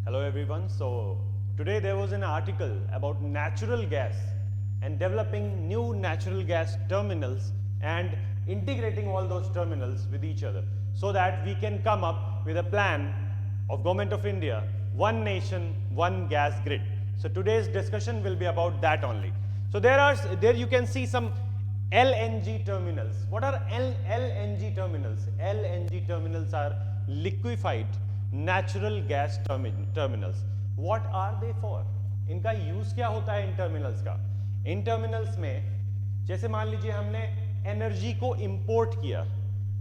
Hello everyone. So today there was an article about natural gas and developing new natural gas terminals and integrating all those terminals with each other so that we can come up with a plan of Government of India, one nation, one gas grid. So today's discussion will be about that only. So there you can see some LNG terminals. What are LNG terminals? LNG terminals are liquefied natural gas terminals. What are they for? इनका use क्या होता है इन terminals का? इन terminals में जैसे मान लीजिए हमने एनर्जी को इंपोर्ट किया,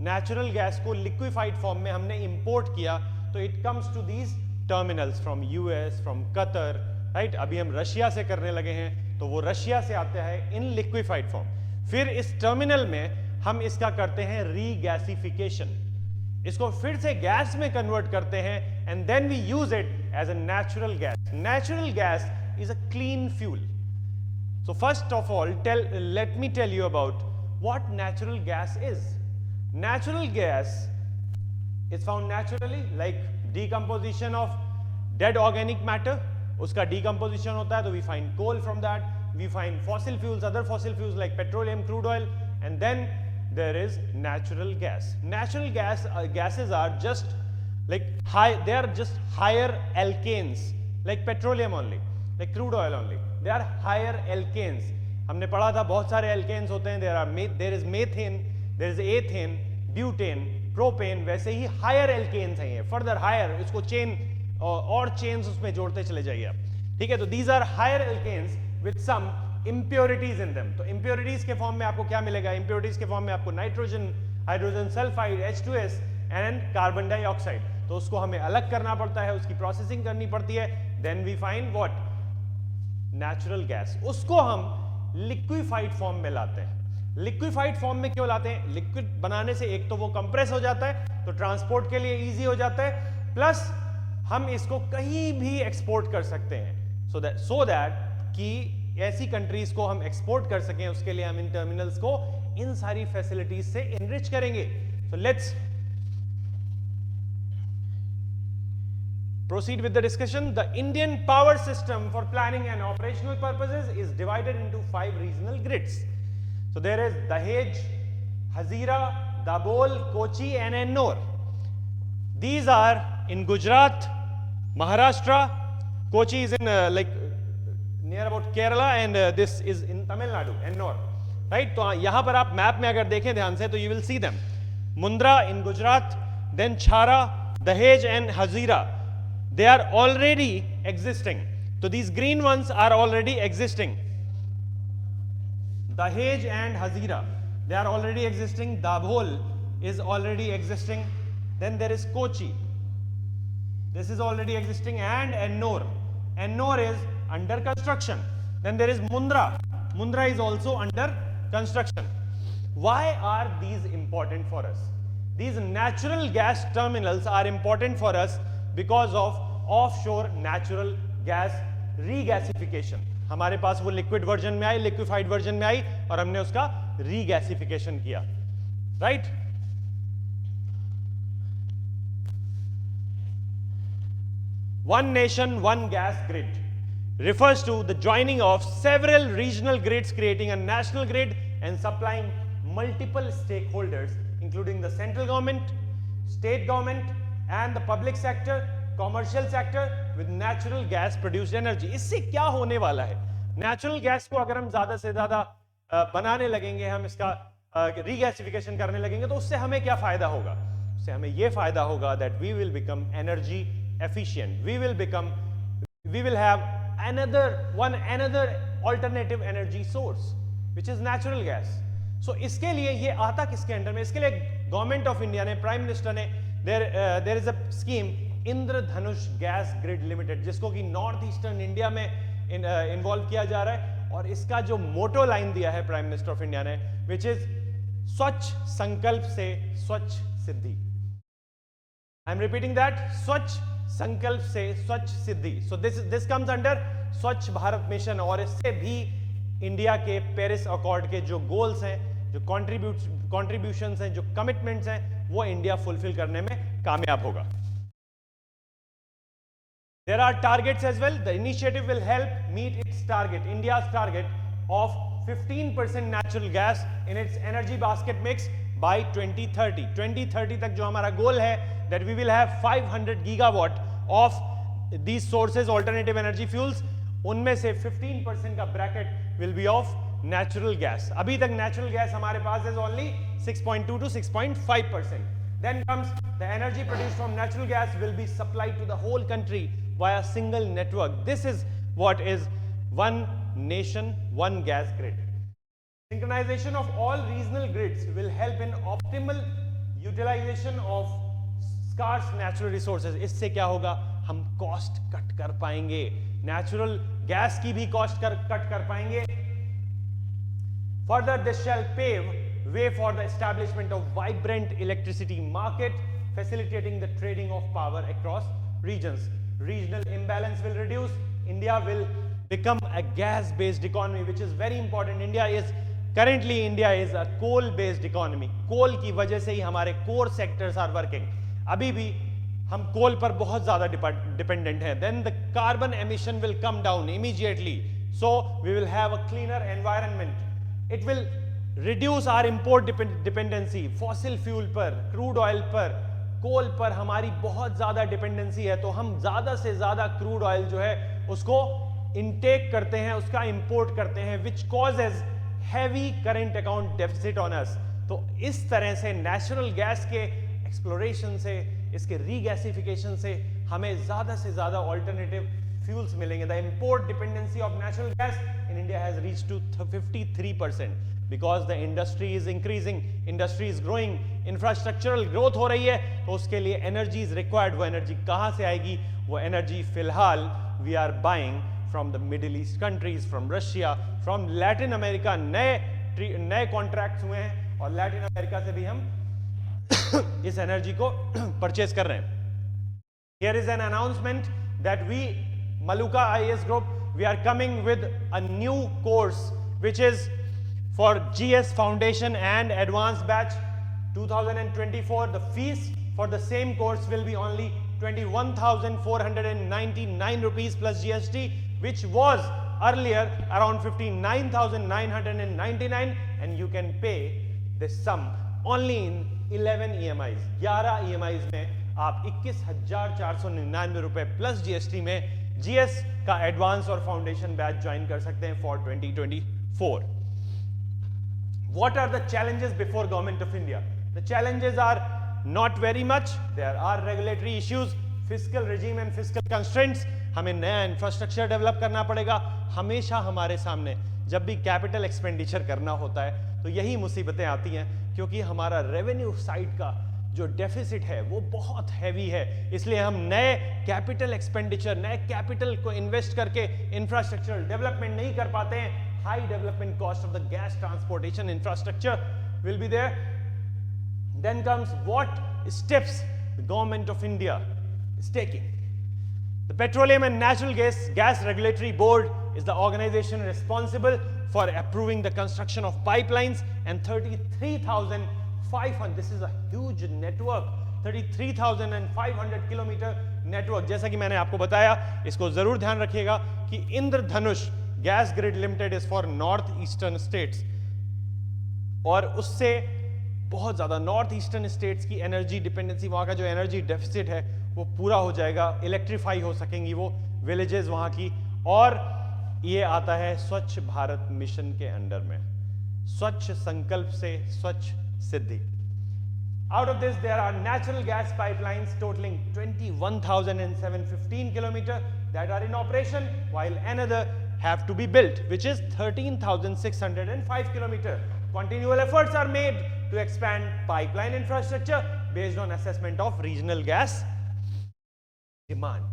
नेचुरल गैस को लिक्विफाइड फॉर्म में हमने इंपोर्ट किया, तो it comes to these terminals from US, from Qatar, right? अभी हम रशिया से करने लगे हैं, तो वो रशिया से आता है इन लिक्विफाइड फॉर्म. फिर इस टर्मिनल में हम इसका करते हैं रीगैसिफिकेशन, इसको फिर से गैस में कन्वर्ट करते हैं and then we use it as a natural gas. Natural gas is a clean fuel. So first of all let me tell you about what natural gas is. Natural gas is found naturally, like decomposition of dead organic matter, उसका decomposition होता है, तो we find coal from that, we find fossil fuels, other fossil fuels like petroleum, crude oil, and then there is natural gas. Natural gases are just like they are just higher alkanes, like petroleum only, like crude oil only. They are higher alkanes. हमने पढ़ा था बहुत सारे alkanes होते हैं. There is methane, there is ethane, butane, propane. वैसे ही higher alkanes हैं ये, further higher. इसको chain और chains उसमें जोड़ते चले जाइए आप, ठीक है? तो these are higher alkanes with some impurities in them. तो impurities के फॉर्म में आपको क्या मिलेगा? impurities के फॉर्म में आपको nitrogen, hydrogen sulphide, H2S and carbon dioxide. तो उसको हमें अलग करना पड़ता है, उसकी प्रोसेसिंग करनी पड़ती है. Then we find what? Natural gas. उसको हम लिक्विफाइड फॉर्म में लाते हैं. लिक्विफाइड फॉर्म में क्यों लाते हैं? लिक्विड बनाने से एक तो वो कंप्रेस हो जाता है, तो ट्रांसपोर्ट के लिए इजी हो जाता है, प्लस हम इसको कहीं भी एक्सपोर्ट कर सकते हैं. सो दैट कि ऐसी कंट्रीज को हम एक्सपोर्ट कर सकें, उसके लिए हम इन टर्मिनल्स को इन सारी फैसिलिटीज से एनरिच करेंगे. So let's proceed with the discussion. The Indian power system for planning and operational purposes is divided into 5 regional grids. So there is Dahej, Hazira, Dabhol, Kochi and Ennore. These are in Gujarat, Maharashtra. Kochi is in near about Kerala and this is in Tamil Nadu, Ennore, right? तो यहाँ पर आप map में अगर देखें ध्यान से तो you will see them. Mundra in Gujarat, then Chhara, Dahej and Hazira. They are already existing. So these green ones are already existing. Dahej and Hazira, they are already existing. Dabhol is already existing. Then there is Kochi. This is already existing, and Ennore. Ennore is under construction. Then there is Mundra. Mundra is also under construction. Why are these important for us? These natural gas terminals are important for us because of offshore natural gas regasification. हमारे पास वो liquid version में आई, liquefied version में आई, और हमने उसका regasification किया, right? One nation, one gas grid refers to the joining of several regional grids, creating a national grid and supplying multiple stakeholders, including the central government, state government, and the public sector, commercial sector, with natural gas produced energy. इससे क्या होने वाला है? Natural gas को अगर हम ज्यादा से ज्यादा बनाने लगेंगे, हम इसका रीगैसिफिकेशन करने लगेंगे, तो उससे हमें क्या फायदा होगा? उससे हमें ये फायदा होगा that we will become energy efficient. We will have another alternative energy source, which is natural gas. So इसके लिए ये आता किसके अंडर में? इसके लिए गवर्नमेंट ऑफ इंडिया ने, प्राइम मिनिस्टर ने, there is a scheme Indradhanush Gas Grid limited, जिसको कि नॉर्थ ईस्टर्न इंडिया में इन्वॉल्व किया जा रहा है. और इसका जो मोटो लाइन दिया है प्राइम मिनिस्टर ऑफ इंडिया ने, विच इज स्वच्छ संकल्प से स्वच्छ सिद्धि. आई एम रिपीटिंग दैट, स्वच्छ संकल्प से स्वच्छ सिद्धि. सो दिस कम्स अंडर स्वच्छ भारत मिशन. और इससे भी इंडिया के पेरिस अकॉर्ड के जो गोल्स हैं, जो कॉन्ट्रीब्यूशंस हैं, जो कमिटमेंट्स हैं, वो इंडिया फुलफिल करने में कामयाब होगा. There are targets as well. The initiative will help meet its target, India's target of 15% natural gas in its energy basket mix by 2030. 2030 तक जो हमारा गोल है, that we will have 500 gigawatt of these sources, alternative energy fuels. उनमें से 15% का bracket will be of natural gas. अभी तक natural gas हमारे पास is only 6.2 to 6.5%. Then comes the energy produced from natural gas will be supplied to the whole country via single network. This is what is one nation, one gas grid. Synchronization of all regional grids will help in optimal utilization of scarce natural resources. इससे क्या होगा, हम cost cut कर पाएंगे, natural gas की भी cost cut कर पाएंगे. Further, this shall pave way for the establishment of vibrant electricity market, facilitating the trading of power across regions. Regional imbalance will reduce. India will become a gas-based economy, which is very important. India is a coal-based economy. Coal की वजह से ही हमारे core sectors are working. अभी भी हम coal पर बहुत ज़्यादा dependent हैं. Then the carbon emission will come down immediately. So we will have a cleaner environment. It will reduce our import dependency. Fossil fuel पर, crude oil पर, कोल पर हमारी बहुत ज़्यादा डिपेंडेंसी है, तो हम ज़्यादा से ज़्यादा क्रूड ऑयल जो है उसको इनटेक करते हैं, उसका इंपोर्ट करते हैं, which causes heavy current account deficit on us. तो इस तरह से नेचुरल गैस के एक्सप्लोरेशन से, इसके रीगैसिफिकेशन से हमें ज़्यादा से ज़्यादा ऑल्टरनेटिव फ्यूल्स मिलेंगे. The import dependency of natural gas in India has reached to 53% because the industry is increasing, industry is growing, infrastructural growth हो रही है, तो उसके लिए energy is required. वो energy कहाँ से आएगी? वो energy फिलहाल we are buying from the Middle East countries, from Russia, from Latin America. नए contracts हुए हैं और Latin America से भी हम इस energy को purchase कर रहे हैं. Here is an announcement that we, Maluka IAS Group, we are coming with a new course which is for GS Foundation and Advanced Batch 2024. The fees for the same course will be only 21,499 rupees plus GST, which was earlier around 59,999, and you can pay this sum only in 11 EMIs. 11 EMIs में आप 21,499 रुपए plus GST में GS का advance और foundation batch join कर सकते हैं for 2024. What are the challenges before Government of India? The challenges are not very much. There are regulatory issues, fiscal regime and fiscal constraints. हमें नया infrastructure develop करना पड़ेगा. हमेशा हमारे सामने जब भी कैपिटल एक्सपेंडिचर करना होता है तो यही मुसीबतें आती हैं, क्योंकि हमारा रेवेन्यू साइड का जो डेफिसिट है वो बहुत हैवी है. इसलिए हम नए कैपिटल एक्सपेंडिचर, नए कैपिटल को इन्वेस्ट करके इंफ्रास्ट्रक्चर डेवलपमेंट नहीं कर पाते हैं. High development cost of the gas transportation infrastructure will be there. Then comes what steps the Government of India is taking. The Petroleum and Natural Gas Regulatory Board is the organization responsible for approving the construction of pipelines, and 33,500, this is a huge network, 33,500 kilometre network. जैसा कि मैंने आपको बताया, इसको जरूर ध्यान रखिएगा कि Indradhanush Gas Grid Limited is for north eastern states, और उससे बहुत ज्यादा नॉर्थ ईस्टर्न स्टेट्स की एनर्जी डिपेंडेंसी, वहां का जो एनर्जी डेफिसिट है वो पूरा हो जाएगा. इलेक्ट्रीफाई हो सकेंगी वो विलेजेस वहां की. और ये आता है स्वच्छ भारत मिशन के अंडर में. स्वच्छ संकल्प से स्वच्छ सिद्धि. Out of this, there are natural gas pipelines totaling 21,715 kilometers that are in operation, while another have to be built, which is 13,605 kilometers. Continual efforts are made to expand pipeline infrastructure based on assessment of regional gas demand.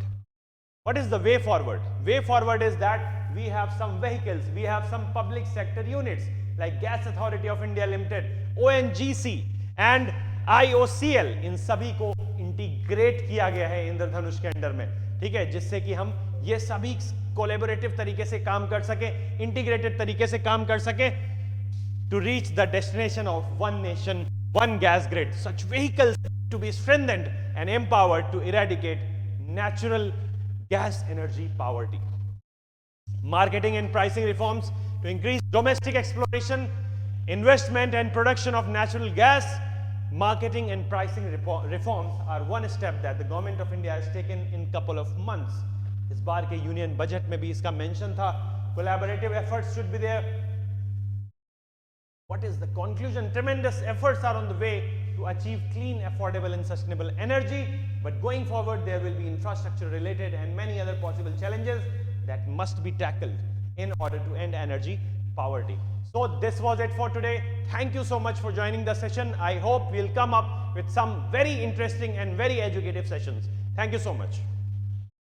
What is the way forward? Way forward is that we have some vehicles, we have some public sector units like Gas Authority of India Limited, ONGC and IOCL. इन सभी को integrate किया गया है इंद्रधनुष के under में, ठीक है, जिससे कि हम ये सभी कोलैबोरेटिव तरीके से काम कर सके, इंटीग्रेटेड तरीके से काम कर सके, to reach the destination of one nation one gas grid. Such vehicles to be strengthened and empowered to eradicate natural gas energy poverty. Marketing and pricing reforms to increase domestic exploration, investment and production of natural gas. Marketing and pricing reforms are one step that the government of India has taken in couple of months. इस बार के union budget में भी इसका mention था. Collaborative efforts should be there. What is the conclusion? Tremendous efforts are on the way to achieve clean, affordable and sustainable energy. But going forward, there will be infrastructure related and many other possible challenges that must be tackled in order to end energy poverty. So this was it for today. Thank you so much for joining the session. I hope we'll come up with some very interesting and very educative sessions. Thank you so much.